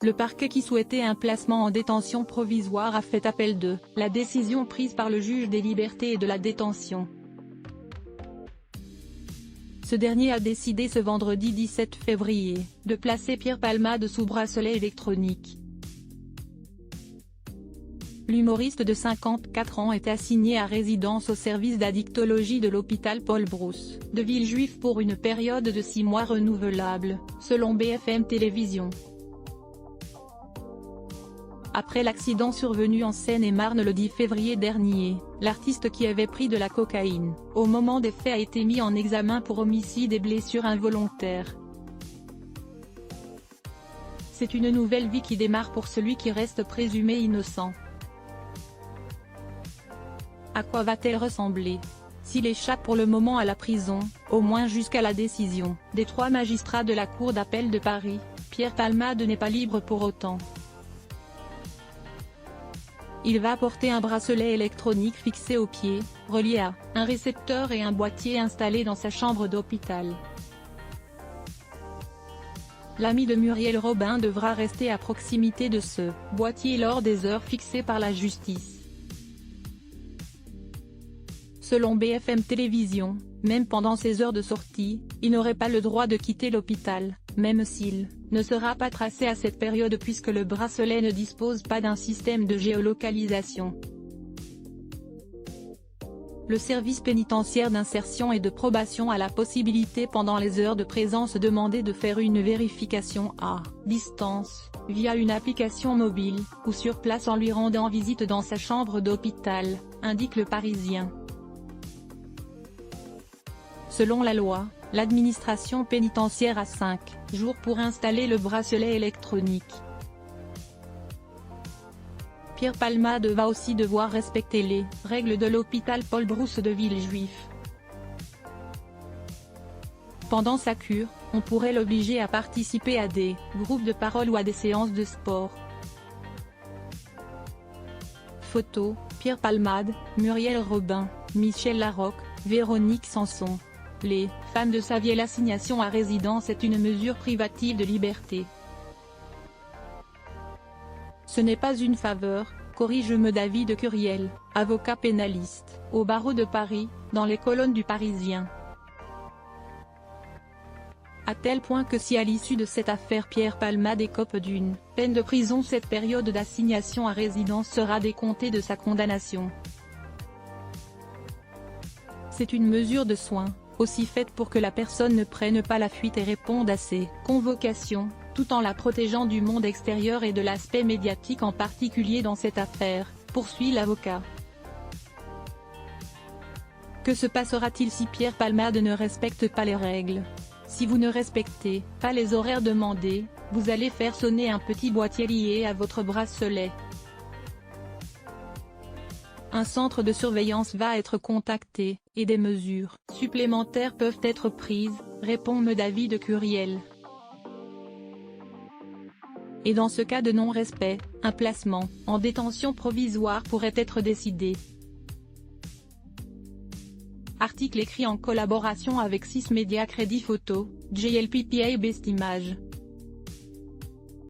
Le parquet qui souhaitait un placement en détention provisoire a fait appel de la décision prise par le juge des libertés et de la détention. Ce dernier a décidé ce vendredi 17 février, de placer Pierre Palmade sous bracelet électronique. L'humoriste de 54 ans est assigné à résidence au service d'addictologie de l'hôpital Paul-Brousse, de Villejuif pour une période de 6 mois renouvelable, selon BFM Télévision. Après l'accident survenu en Seine-et-Marne le 10 février dernier, l'artiste qui avait pris de la cocaïne, au moment des faits a été mis en examen pour homicide et blessures involontaires. C'est une nouvelle vie qui démarre pour celui qui reste présumé innocent. À quoi va-t-elle ressembler? S'il échappe pour le moment à la prison, au moins jusqu'à la décision des 3 magistrats de la Cour d'appel de Paris, Pierre Palmade n'est pas libre pour autant. Il va porter un bracelet électronique fixé au pied, relié à un récepteur et un boîtier installé dans sa chambre d'hôpital. L'ami de Muriel Robin devra rester à proximité de ce boîtier lors des heures fixées par la justice. Selon BFM Télévision, même pendant ces heures de sortie, il n'aurait pas le droit de quitter l'hôpital, même s'il ne sera pas tracé à cette période puisque le bracelet ne dispose pas d'un système de géolocalisation. Le service pénitentiaire d'insertion et de probation a la possibilité pendant les heures de présence demandées de faire une vérification à distance, via une application mobile, ou sur place en lui rendant visite dans sa chambre d'hôpital, indique Le Parisien. Selon la loi, l'administration pénitentiaire a 5 jours pour installer le bracelet électronique. Pierre Palmade va aussi devoir respecter les règles de l'hôpital Paul-Brousse de Villejuif. Pendant sa cure, on pourrait l'obliger à participer à des groupes de parole ou à des séances de sport. Photos, Pierre Palmade, Muriel Robin, Michel Larocque, Véronique Sanson. Les femmes de Xavier, l'assignation à résidence est une mesure privative de liberté. Ce n'est pas une faveur, corrige-me David Curiel, avocat pénaliste, au barreau de Paris, dans les colonnes du Parisien. À tel point que si à l'issue de cette affaire Pierre Palmade écope d'une peine de prison, cette période d'assignation à résidence sera décomptée de sa condamnation. C'est une mesure de soin, aussi faite pour que la personne ne prenne pas la fuite et réponde à ses convocations, tout en la protégeant du monde extérieur et de l'aspect médiatique en particulier dans cette affaire, poursuit l'avocat. Que se passera-t-il si Pierre Palmade ne respecte pas les règles? Si vous ne respectez pas les horaires demandés, vous allez faire sonner un petit boîtier lié à votre bracelet. Un centre de surveillance va être contacté, et des mesures supplémentaires peuvent être prises, répond David Curiel. Et dans ce cas de non-respect, un placement en détention provisoire pourrait être décidé. Article écrit en collaboration avec 6 médias Crédit Photo, JLPPA Best Image.